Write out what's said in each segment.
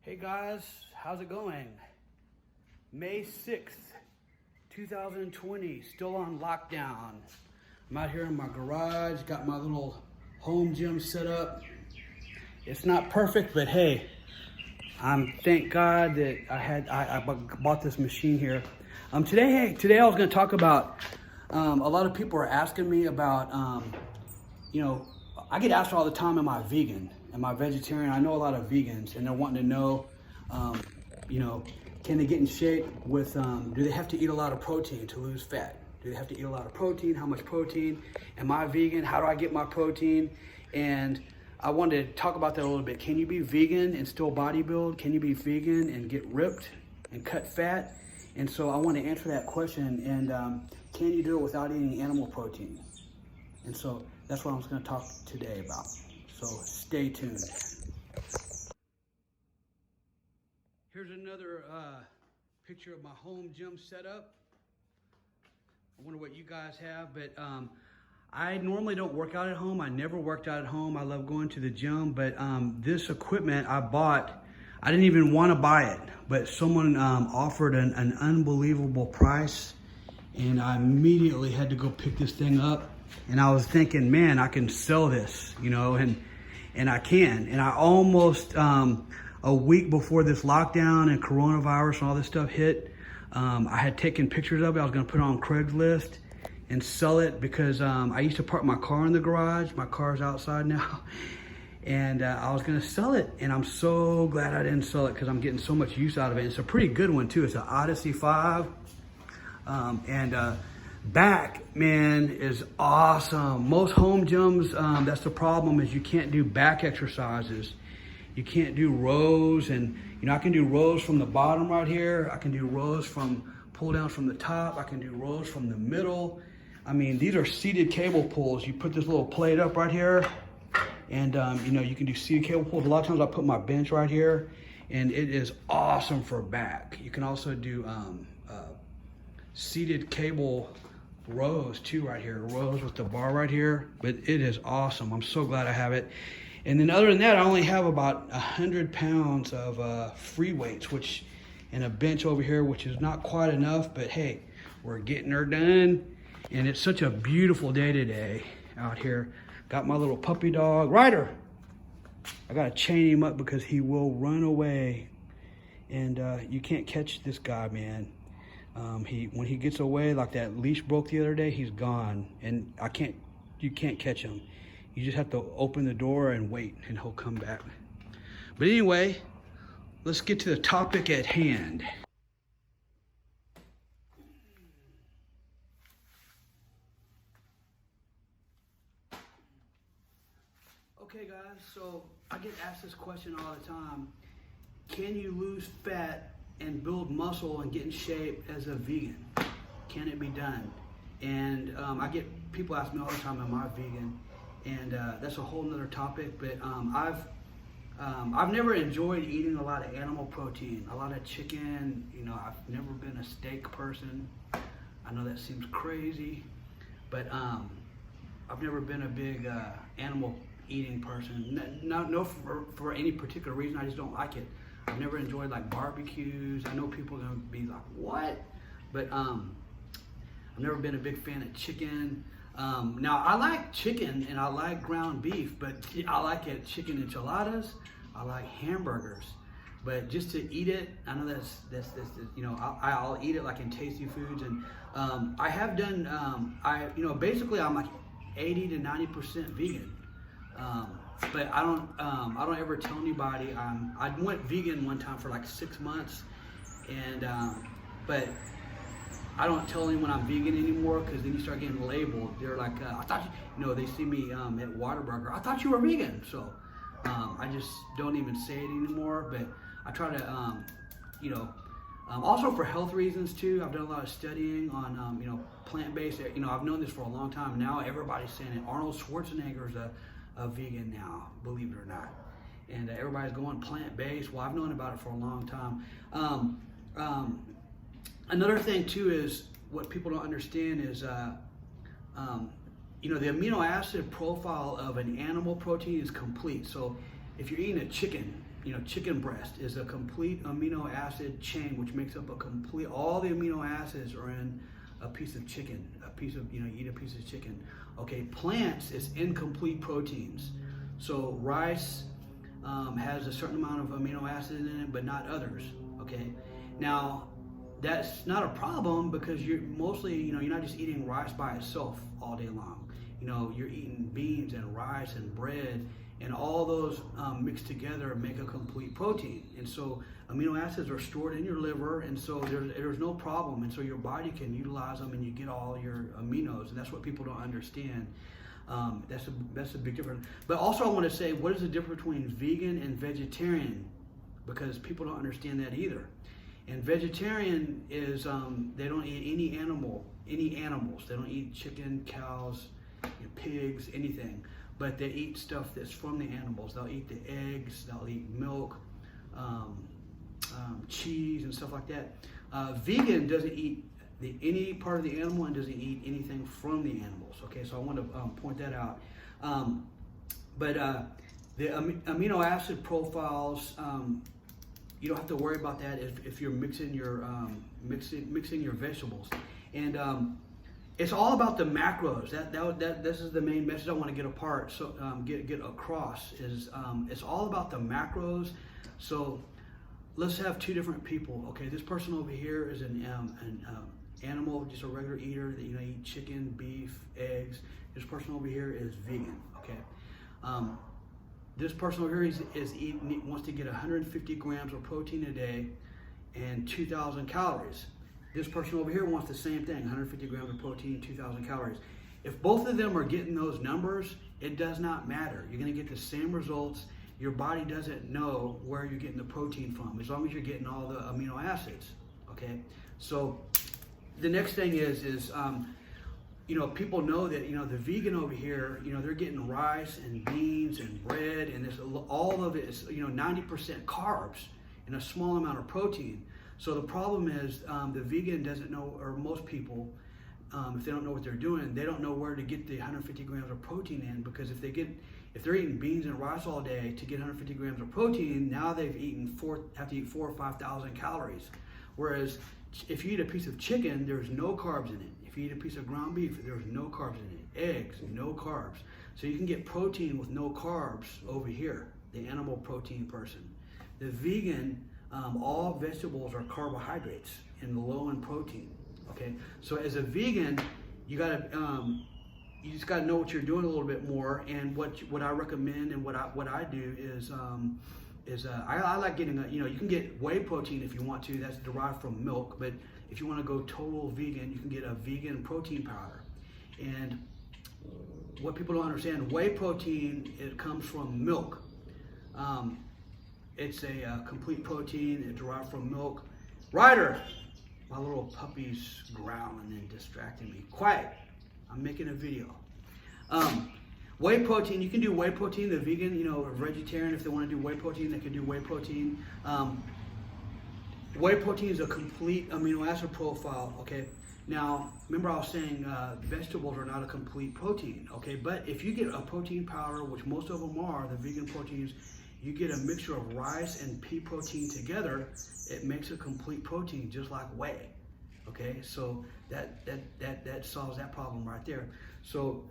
Hey guys, how's it going? May 6th, 2020, still on lockdown. I'm out here in my garage, got my little home gym set up. It's not perfect, but hey, thank God that I bought this machine here. Today I was gonna talk about, a lot of people are asking me about, I get asked all the time, am I vegan? Am I vegetarian? I know a lot of vegans and they're wanting to know, can they get in shape with, do they have to eat a lot of protein to lose fat? Do they have to eat a lot of protein? How much protein? Am I vegan? How do I get my protein? And I wanted to talk about that a little bit. Can you be vegan and still bodybuild? Can you be vegan and get ripped and cut fat? And so I want to answer that question. And can you do it without eating animal protein? And so that's what I was going to talk today about. So stay tuned. Here's another picture of my home gym setup. I wonder what you guys have, but I normally don't work out at home. I never worked out at home. I love going to the gym, but this equipment I bought, I didn't even want to buy it, but someone offered an unbelievable price, and I immediately had to go pick this thing up. And I was thinking, man, I can sell this, and I can. And I almost, a week before this lockdown and coronavirus and all this stuff hit, I had taken pictures of it. I was gonna put it on Craigslist and sell it because I used to park my car in the garage. My car's outside now. And I was gonna sell it. And I'm so glad I didn't sell it because I'm getting so much use out of it. It's a pretty good one too. It's an Odyssey 5. Back, man, is awesome. Most home gyms, that's the problem, is you can't do back exercises. You can't do rows, and I can do rows from the bottom right here. I can do rows pull down from the top. I can do rows from the middle. I mean, these are seated cable pulls. You put this little plate up right here, and you can do seated cable pulls. A lot of times I put my bench right here, and it is awesome for back. You can also do seated cable rows too right here, rows with the bar right here, but it is awesome. I'm so glad I have it. And then other than that, I only have about 100 pounds of free weights, and a bench over here, which is not quite enough, but hey, we're getting her done. And it's such a beautiful day today out here. Got my little puppy dog, Ryder. I gotta chain him up because he will run away. And you can't catch this guy, man. When he gets away, like that leash broke the other day, he's gone, and you can't catch him. You just have to open the door and wait, and he'll come back. But anyway, let's get to the topic at hand. Okay guys, so I get asked this question all the time. Can you lose fat and build muscle and get in shape as a vegan? Can it be done? And I get people ask me all the time, am I vegan? And that's a whole nother topic, but I've never enjoyed eating a lot of animal protein, a lot of chicken. I've never been a steak person. I know that seems crazy, but I've never been a big animal eating person. No, for any particular reason, I just don't like it. I've never enjoyed like barbecues. I know people are gonna be like, what? But I've never been a big fan of chicken. Now I like chicken and I like ground beef, but I like it chicken enchiladas. I like hamburgers, but just to eat it, I know that's I'll eat it like in tasty foods. And I have done basically I'm like 80 to 90% vegan. But I don't ever tell anybody. I went vegan one time for like 6 months, and but I don't tell anyone I'm vegan anymore, because then you start getting labeled. They're like, I thought they see me at Whataburger. I thought you were vegan, so I just don't even say it anymore. But I try to, also for health reasons too. I've done a lot of studying on plant-based. I've known this for a long time. Now everybody's saying it. Arnold Schwarzenegger's a vegan now, believe it or not, and everybody's going plant-based. Well, I've known about it for a long time. Another thing too is what people don't understand is the amino acid profile of an animal protein is complete. So if you're eating a chicken, chicken breast is a complete amino acid chain, which makes up all the amino acids are in a piece of chicken, you eat a piece of chicken. Okay, plants is incomplete proteins. So rice has a certain amount of amino acids in it, but not others. Okay, now that's not a problem because you're mostly, you're not just eating rice by itself all day long. You're eating beans and rice and bread, and all those mixed together make a complete protein. And so amino acids are stored in your liver, and so there's no problem. And so your body can utilize them, and you get all your aminos. And that's what people don't understand. That's a big difference. But also I want to say, what is the difference between vegan and vegetarian? Because people don't understand that either. And vegetarian is they don't eat any animals. They don't eat chicken, cows, pigs, anything. But they eat stuff that's from the animals. They'll eat the eggs, they'll eat milk, cheese, and stuff like that. Vegan doesn't eat any part of the animal and doesn't eat anything from the animals. Okay, so I want to point that out. But the amino acid profiles, you don't have to worry about that if you're mixing your vegetables. And it's all about the macros. This is the main message I want to get across. Is it's all about the macros. So let's have two different people. Okay, this person over here is an animal, just a regular eater that eat chicken, beef, eggs. This person over here is vegan. Okay, this person over here wants to get 150 grams of protein a day and 2,000 calories. This person over here wants the same thing, 150 grams of protein, 2,000 calories. If both of them are getting those numbers, it does not matter. You're going to get the same results. Your body doesn't know where you're getting the protein from, as long as you're getting all the amino acids. Okay, so the next thing is people know that the vegan over here, they're getting rice and beans and bread, and all of it is 90% carbs and a small amount of protein. So the problem is the vegan doesn't know, or most people, if they don't know what they're doing, they don't know where to get the 150 grams of protein in, because if they're eating beans and rice all day to get 150 grams of protein, now they've have to eat 4,000 or 5,000 calories. Whereas if you eat a piece of chicken, there's no carbs in it. If you eat a piece of ground beef, there's no carbs in it. Eggs, no carbs. So you can get protein with no carbs over here, the animal protein person. The vegan, all vegetables are carbohydrates and low in protein. Okay, so as a vegan, you just gotta know what you're doing a little bit more. And what I recommend and what I do is I like getting you can get whey protein if you want to. That's derived from milk. But if you want to go total vegan, you can get a vegan protein powder. And what people don't understand, whey protein, it comes from milk. It's a complete protein. It's derived from milk. Ryder, my little puppy's growling and distracting me. Quiet. I'm making a video. Whey protein, you can do whey protein. The vegan, or vegetarian, if they want to do whey protein, they can do whey protein. Whey protein is a complete amino acid profile. Okay. Now, remember I was saying vegetables are not a complete protein. Okay, but if you get a protein powder, which most of them are, the vegan proteins, you get a mixture of rice and pea protein together, it makes a complete protein, just like whey. Okay, so that solves that problem right there. So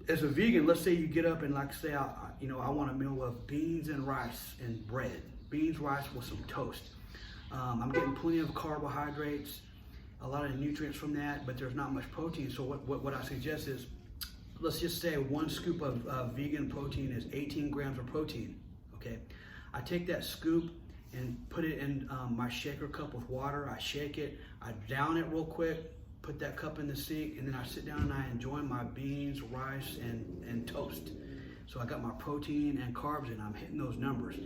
as a vegan, let's say you get up and say I want a meal of beans and rice and bread, beans, rice with some toast. I'm getting plenty of carbohydrates, a lot of nutrients from that, but there's not much protein. So what I suggest is, let's just say 1 scoop of vegan protein is 18 grams of protein. Okay, I take that scoop and put it in my shaker cup with water. I shake it, I down it real quick, put that cup in the sink, and then I sit down and I enjoy my beans, rice, and toast. So I got my protein and carbs and I'm hitting those numbers.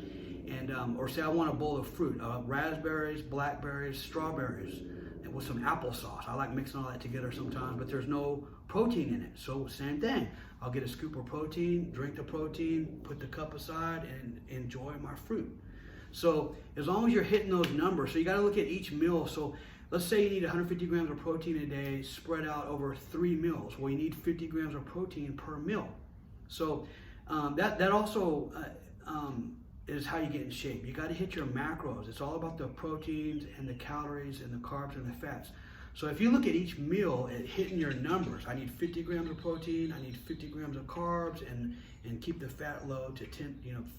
And or say I want a bowl of fruit, raspberries, blackberries, strawberries, and with some applesauce. I like mixing all that together sometimes, but there's no protein in it. So same thing. I'll get a scoop of protein, drink the protein, put the cup aside, and enjoy my fruit. So as long as you're hitting those numbers, so you got to look at each meal. So let's say you need 150 grams of protein a day spread out over 3 meals. Well, you need 50 grams of protein per meal. So that also is how you get in shape. You got to hit your macros. It's all about the proteins and the calories and the carbs and the fats. So if you look at each meal at hitting your numbers, I need 50 grams of protein, I need 50 grams of carbs, and keep the fat low to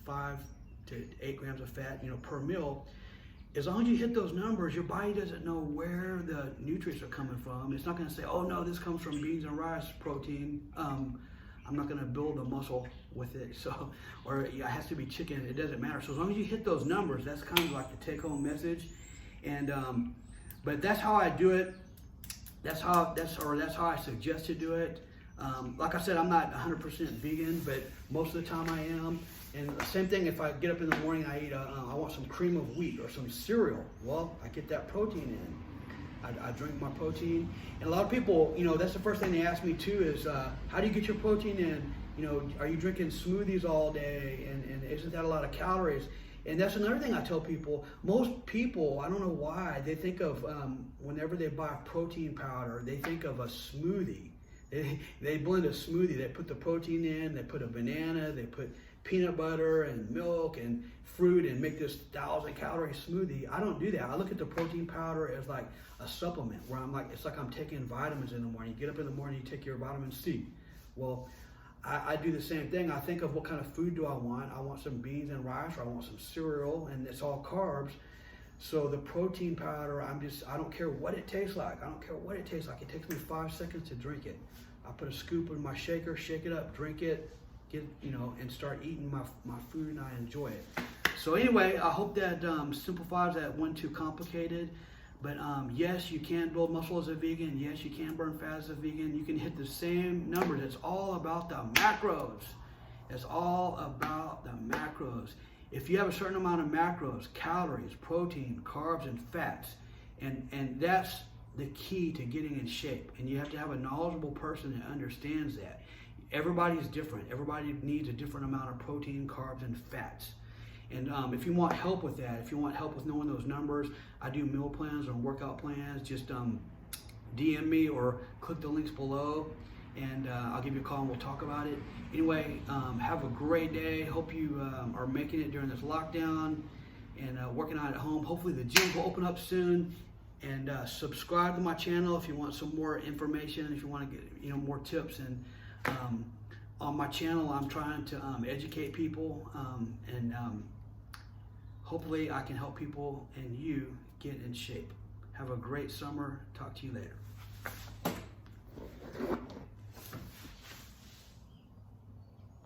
5 to 8 grams of fat, per meal. As long as you hit those numbers, your body doesn't know where the nutrients are coming from. It's not going to say, oh no, this comes from beans and rice protein. I'm not going to build a muscle with it. So, or it has to be chicken. It doesn't matter. So as long as you hit those numbers, that's kind of like the take-home message. And but that's how I do it. That's how I suggest to do it. Like I said, I'm not 100% vegan, but most of the time I am. And the same thing, if I get up in the morning, I want some cream of wheat or some cereal. Well, I get that protein in. I drink my protein. And a lot of people, that's the first thing they ask me too is, how do you get your protein in? Are you drinking smoothies all day? And isn't that a lot of calories? And that's another thing I tell people. Most people, I don't know why, they think of, whenever they buy protein powder, they think of a smoothie. They blend a smoothie. They put the protein in, they put a banana, they put peanut butter and milk and fruit and make this 1,000-calorie smoothie. I don't do that. I look at the protein powder as like a supplement where it's like I'm taking vitamins in the morning. You get up in the morning, you take your vitamin C. Well, I do the same thing. I think of what kind of food do I want. I want some beans and rice, or I want some cereal, and it's all carbs. So the protein powder, I don't care what it tastes like. I don't care what it tastes like. It takes me 5 seconds to drink it. I put a scoop in my shaker, shake it up, drink it, and start eating my food, and I enjoy it. So anyway, I hope that simplifies that. Wasn't too complicated. But yes, you can build muscle as a vegan. Yes, you can burn fat as a vegan. You can hit the same numbers. It's all about the macros. It's all about the macros. If you have a certain amount of macros, calories, protein, carbs, and fats, and that's the key to getting in shape. And you have to have a knowledgeable person that understands that. Everybody's different. Everybody needs a different amount of protein, carbs, and fats. And if you want help with that, if you want help with knowing those numbers, I do meal plans or workout plans. Just DM me or click the links below, and I'll give you a call and we'll talk about it. Anyway, have a great day. Hope you are making it during this lockdown and working out at home. Hopefully the gym will open up soon. And subscribe to my channel if you want some more information, if you want to get more tips. And on my channel, I'm trying to educate people, and hopefully I can help people and you get in shape. Have a great summer. Talk to you later.